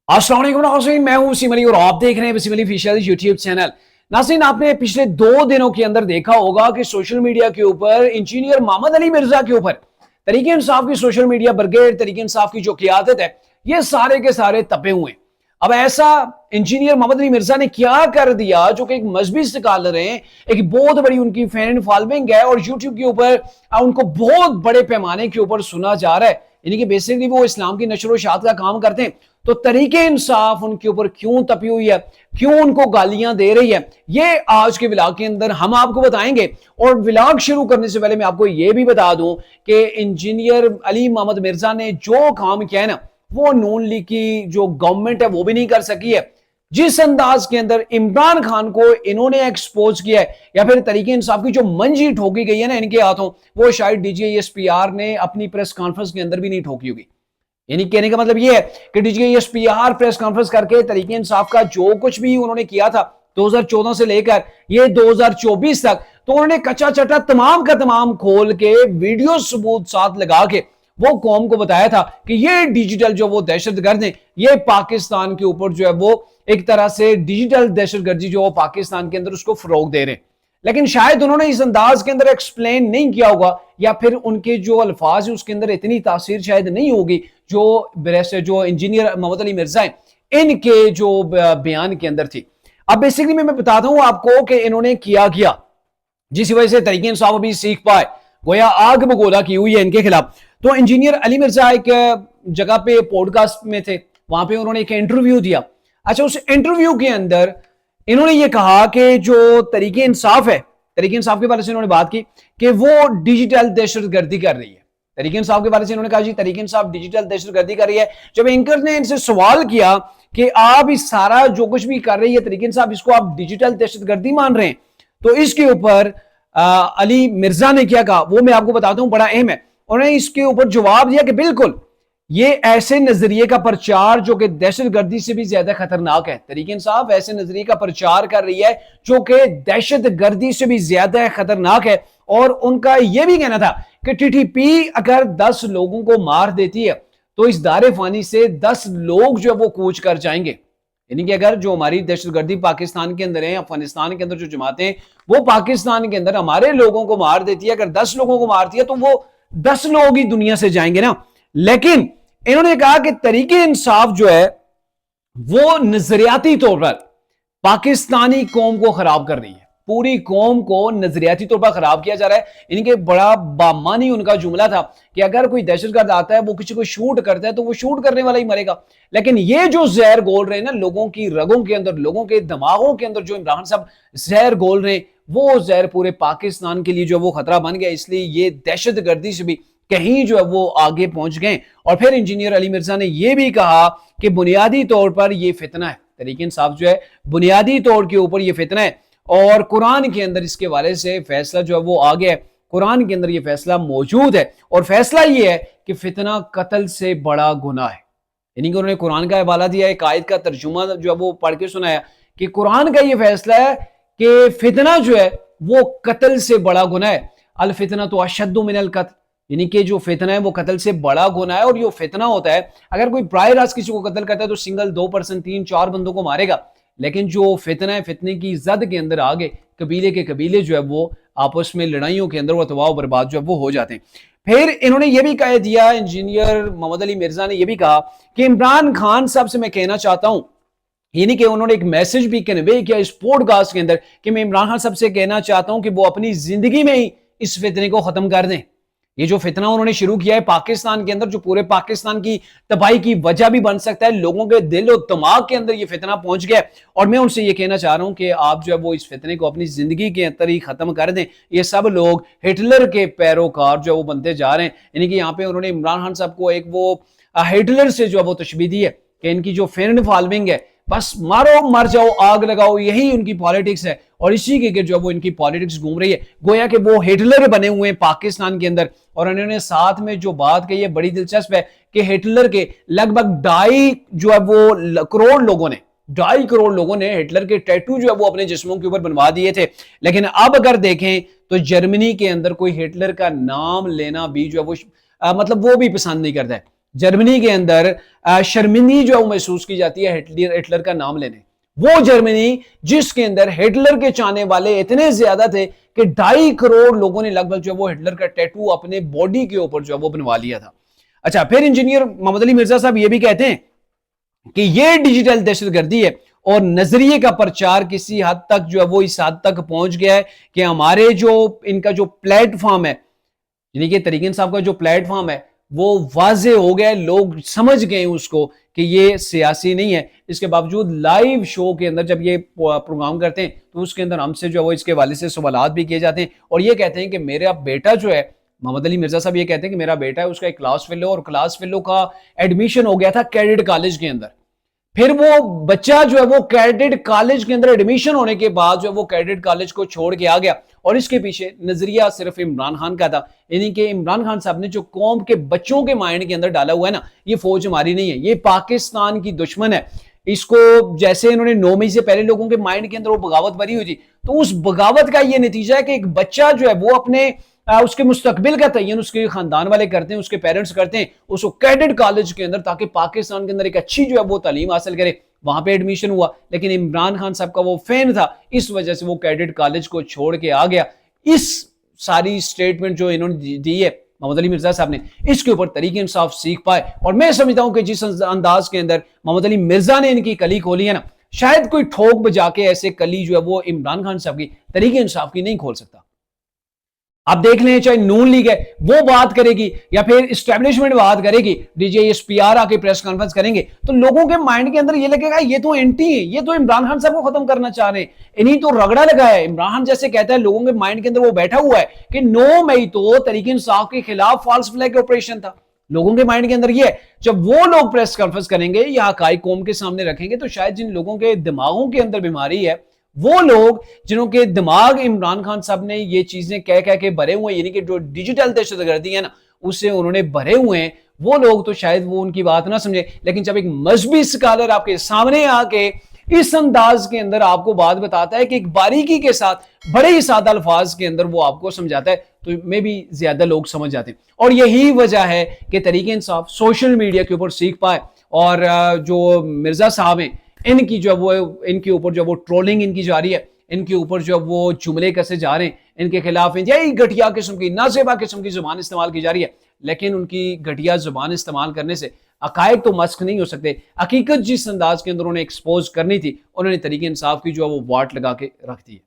अस्सलाम वालेकुम नाज़रीन, मैं हूं वसीम अली और आप देख रहे हैं Wasim Ali official YouTube channel. नाज़रीन, आपने पिछले 2 दिनों के अंदर देखा होगा कि सोशल मीडिया के ऊपर इंजीनियर मोहम्मद अली मिर्जा के ऊपर तरीके इंसाफ की सोशल मीडिया ब्रिगेड, तरीके इंसाफ की जो क़ियादत है, ये सारे के सारे तपे हुए हैं। अब ऐसा इंजीनियर मोहम्मद अली मिर्जा ने क्या कर दिया जो कि एक मजहबी स्कॉलर हैं, एक बहुत बड़ी उनकी फैन फॉलोइंग है और यूट्यूब के ऊपर उनको बहुत बड़े पैमाने के ऊपर सुना जा रहा है। यानी कि बेसिकली वो इस्लाम की नशर व इशाअत का काम करते हैं। तो तरीके इंसाफ उनके ऊपर क्यों तपी हुई है, क्यों उनको गालियां दे रही है, ये आज के व्लॉग के अंदर हम आपको बताएंगे। और व्लॉग शुरू करने से पहले मैं आपको ये भी बता दूं कि इंजीनियर अली मोहम्मद मिर्जा ने जो काम किया है ना, वो नून लीग की जो गवर्नमेंट है वो भी नहीं कर सकी है। जिस अंदाज के अंदर इमरान खान को इन्होंने एक्सपोज किया है या फिर तरीके इंसाफ की जो मंजी ठोकी गई है ना इनके हाथों, वो शायद DGISPR ने अपनी प्रेस कॉन्फ्रेंस के अंदर भी नहीं ठोकी होगी। यानी कहने का मतलब ये है कि DGISPR प्रेस कॉन्फ्रेंस करके तरीके इंसाफ का जो कुछ भी उन्होंने किया था 2014 से लेकर ये 2024 तक, तो उन्होंने कच्चा चट्टा तमाम का तमाम खोल के वीडियो सबूत साथ लगा के वो कौम को बताया था कि ये डिजिटल जो वो दहशतगर्द हैं, ये पाकिस्तान के ऊपर जो है वो एक तरह से डिजिटल दहशतगर्दी जो पाकिस्तान के अंदर उसको फरोग दे रहे हैं। लेकिन शायद उन्होंने इस अंदाज के अंदर एक्सप्लेन नहीं किया होगा या फिर उनके जो अल्फाज है उसके अंदर इतनी तासीर शायद नहीं होगी जो इंजीनियर मोहम्मद अली मिर्जा है इनके जो बयान के अंदर थी। अब बेसिकली मैं बताता हूं आपको कि इन्होंने किया जिस वजह से तरीके इंसाफ अभी सीख पाए, गोया आग बगोला की हुई है इनके खिलाफ। तो इंजीनियर अली मिर्जा एक जगह पे पॉडकास्ट में थे, वहां पे उन्होंने एक इंटरव्यू दिया। अच्छा, उस इंटरव्यू के अंदर इन्होंने ये कहा कि जो तरीके इंसाफ है, तरीके इंसाफ के बारे से इन्होंने बात की कि वो डिजिटल दहशतगर्दी कर रही है। तरीके इंसाफ के बारे से इन्होंने कहा जी तरीके इंसाफ डिजिटल दहशतगर्दी कर रही है। जब एंकर ने इनसे सवाल किया कि आप इस सारा जो कुछ भी कर रही है तरीके इंसाफ, इसको आप डिजिटल दहशतगर्दी मान रहे हैं, तो इसके ऊपर अली मिर्जा ने क्या कहा वो मैं आपको बताता हूं, बड़ा अहम है। उन्होंने इसके ऊपर जवाब दिया कि बिल्कुल ये ऐसे नजरिए का प्रचार जो कि दहशतगर्दी से भी ज्यादा खतरनाक है। तरीके इंसाफ ऐसे नजरिए का प्रचार कर रही है जो कि दहशतगर्दी से भी ज्यादा खतरनाक है। और उनका यह भी कहना था कि TTP अगर 10 लोगों को मार देती है तो इस दारे फानी से 10 लोग जो है वो कूच कर जाएंगे। यानी कि अगर जो हमारी दहशतगर्दी पाकिस्तान के अंदर है, अफगानिस्तान के अंदर जो जमातें हैं, वो पाकिस्तान के अंदर हमारे लोगों को मार देती है, अगर 10 लोगों को मारती है तो वो 10 लोग ही दुनिया से जाएंगे ना। लेकिन इन्होंने कहा कि तरीके इंसाफ जो है वो नजरियाती तौर पर पाकिस्तानी कौम को खराब कर रही है, पूरी कौम को नजरियाती तौर पर खराब किया जा रहा है। इनके बड़ा बामानी उनका जुमला था कि अगर कोई दहशतगर्द आता है वो किसी को शूट करता है तो वो शूट करने वाला ही मरेगा। लेकिन ये जो जहर घोल रहे हैं ना लोगों की रगों के अंदर, लोगों के दिमागों के अंदर, जो इमरान साहब जहर घोल रहे हैं, वो जहर पूरे पाकिस्तान के लिए जो वो खतरा बन गया। इसलिए ये दहशतगर्दी से भी कहीं जो है वो आगे पहुंच गए। और फिर इंजीनियर अली मिर्जा ने यह भी कहा कि बुनियादी तौर पर यह फितना है, तरीके इंसाफ जो है बुनियादी तौर के ऊपर यह फितना है और कुरान के अंदर इसके वाले से फैसला जो है वो आ गया है। कुरान के अंदर यह फैसला मौजूद है और फैसला यह है कि फितना कत्ल से बड़ा गुनाह है। यानी कि उन्होंने कुरान का हवाला दिया, एक आयत का तर्जुमा जो है वो पढ़ के सुनाया कि कुरान का यह फैसला है कि फितना जो है वो कत्ल से बड़ा गुनाह है। अल फितना तो अशद्दु मिनल कत्ल, यानी कि जो फितना है वो कत्ल से बड़ा गुनाह है। और ये फितना होता है अगर कोई प्राय राज किसी को कत्ल करता है तो सिंगल 2 पर्सन 3-4 बंदों को मारेगा। लेकिन जो फितना है, फितने की जद के अंदर आगे कबीले के कबीले जो है वो आपस में लड़ाइयों के अंदर वो तबाह बर्बाद जो है वो हो जाते हैं। फिर इन्होंने ये भी कह दिया, इंजीनियर मोहम्मद अली मिर्जा ने यह भी कहा कि इमरान खान साहब से मैं कहना चाहता हूं, यानी कि उन्होंने एक मैसेज भी कन्वे किया इस पॉडकास्ट के अंदर कि मैं इमरान खान साहब से कहना चाहता हूं कि वो अपनी जिंदगी में ही इस फितने को खत्म कर दें। ये जो फितना उन्होंने शुरू किया है पाकिस्तान के अंदर, जो पूरे पाकिस्तान की तबाही की वजह भी बन सकता है, लोगों के दिल और दिमाग के अंदर ये फितना पहुंच गया। और मैं उनसे ये कहना चाह रहा हूं कि आप जो है वो इस फितने को अपनी जिंदगी के अंदर ही खत्म कर दें। ये सब लोग हिटलर के पैरोकार जो है वो बनते जा रहे हैं। यानी कि यहाँ पे उन्होंने इमरान खान साहब को एक वो हिटलर से जो है वो तशबीह दी है कि इनकी जो फैन फॉलोइंग है, बस मारो मर जाओ आग लगाओ, यही उनकी पॉलिटिक्स है। और इसी के जो वो इनकी पॉलिटिक्स घूम रही है, गोया कि वो हिटलर बने हुए हैं पाकिस्तान के अंदर। और उन्होंने साथ में जो बात कही है बड़ी दिलचस्प है कि हिटलर के लगभग 2.5 जो है वो करोड़ लोगों ने हिटलर के टैटू जो है वो अपने जिस्मों के ऊपर बनवा दिए थे। लेकिन अब अगर देखें तो जर्मनी के अंदर कोई हिटलर का नाम लेना भी जो है वो मतलब वो भी पसंद नहीं करता है। जर्मनी के अंदर शर्मिंदगी जो है वो महसूस की जाती है हिटलर का नाम लेने। वो जर्मनी जिसके अंदर हिटलर के चाहने वाले इतने ज्यादा थे कि 2.5 करोड़ लोगों ने लगभग जो है वो हिटलर का टैटू अपने बॉडी के ऊपर जो है वो बनवा लिया था। अच्छा, फिर इंजीनियर मोहम्मद अली मिर्जा साहब ये भी कहते हैं कि ये डिजिटल दहशतगर्दी है और नजरिए का प्रचार किसी हद तक जो है वो इस हद तक पहुंच गया है कि हमारे जो इनका जो प्लेटफॉर्म है, यानी कि तरीक इंसाफ का जो प्लेटफॉर्म है वो वाजे हो गया है, लोग समझ गए उसको कि ये सियासी नहीं है। इसके बावजूद लाइव शो के अंदर जब ये प्रोग्राम करते हैं तो उसके अंदर हमसे जो है वो इसके हवाले से सवालात भी किए जाते हैं और ये कहते हैं कि मेरा बेटा जो है, मोहम्मद अली मिर्जा साहब ये कहते हैं कि मेरा बेटा है, उसका एक क्लास फेलो और क्लास फेलो का एडमिशन हो गया था कैडेट कॉलेज के अंदर। फिर वो बच्चा जो है वो कैडेट कॉलेज के अंदर एडमिशन होने के बाद जो है वो कैडेट कॉलेज को छोड़ के आ गया और इसके पीछे नजरिया सिर्फ इमरान खान का था, यानी कि इमरान खान साहब ने जो कौम के बच्चों के माइंड के अंदर डाला हुआ है ना, ये फौज हमारी नहीं है, ये पाकिस्तान की दुश्मन है। इसको जैसे इन्होंने 9 मई से पहले लोगों के माइंड के अंदर वो बगावत भरी हुई थी, तो उस बगावत का ये नतीजा है कि एक बच्चा जो है वो अपने उसके मुस्तकबिल का तयन उसके खानदान वाले करते हैं, उसके पेरेंट्स करते हैं, उसको कैडेट कॉलेज के अंदर ताकि पाकिस्तान के अंदर एक अच्छी जो है वो तालीम हासिल करे, वहां पे एडमिशन हुआ। लेकिन इमरान खान साहब का वो फैन था, इस वजह से वो कैडेट कॉलेज को छोड़ के आ गया। इस सारी स्टेटमेंट जो इन्होंने दी है मोहम्मद अली मिर्जा साहब ने, इसके ऊपर तरीके इंसाफ सीख पाए और मैं समझता हूं कि जिस अंदाज के अंदर मोहम्मद अली मिर्जा ने इनकी कली खोली है ना, शायद कोई ठोक बजा के ऐसे कली जो है वो इमरान खान साहब की तरीके इंसाफ की नहीं खोल सकता। आप देख लें, चाहे नून लीग है वो बात करेगी या फिर इस्टेब्लिशमेंट बात करेगी, DGSPR आके प्रेस कॉन्फ्रेंस करेंगे तो लोगों के माइंड के अंदर ये लगेगा ये तो एंटी है, ये तो इमरान खान साहब को खत्म करना चाह रहे हैं, इन्हीं तो रगड़ा लगाया है। इमरान खान जैसे कहता है, लोगों के माइंड के अंदर वो बैठा हुआ है कि 9 मई तो तरीके इंसाफ के खिलाफ फॉल्स फ्लैग ऑपरेशन था। लोगों के माइंड के अंदर ये है, जब वो लोग प्रेस कॉन्फ्रेंस करेंगे या हकाइक कौम के सामने रखेंगे तो शायद जिन लोगों के दिमागों के अंदर बीमारी है, वो लोग जिन्हों के दिमाग इमरान खान साहब ने ये चीजें कह कह के भरे हुए, यानी कि जो डिजिटल दहशतगर्दी है ना उससे उन्होंने भरे हुए हैं, वो लोग तो शायद वो उनकी बात ना समझे। लेकिन जब एक मजहबी स्कॉलर आपके सामने आके इस अंदाज के अंदर आपको बात बताता है कि एक बारीकी के साथ बड़े ही सादा अल्फाज के अंदर वो आपको समझाता है, तो मे भी ज्यादा लोग समझ जाते हैं। और यही वजह है कि तरीके इंसाफ सोशल मीडिया के ऊपर सीख पाए और जो मिर्जा साहब हैं इनकी जो वो इनके ऊपर जो वो ट्रोलिंग इनकी जारी है, इनके ऊपर जो वो जुमले कसे जा रहे हैं, इनके खिलाफ यही घटिया किस्म की नाजेबा किस्म की जुबान इस्तेमाल की जा रही है। लेकिन उनकी घटिया जुबान इस्तेमाल करने से अकायद तो मस्क नहीं हो सकते। हकीकत जिस अंदाज के अंदर उन्हें एक्सपोज करनी थी, उन्होंने तरीके इंसाफ की जो है वो वाट लगा के रख दी है।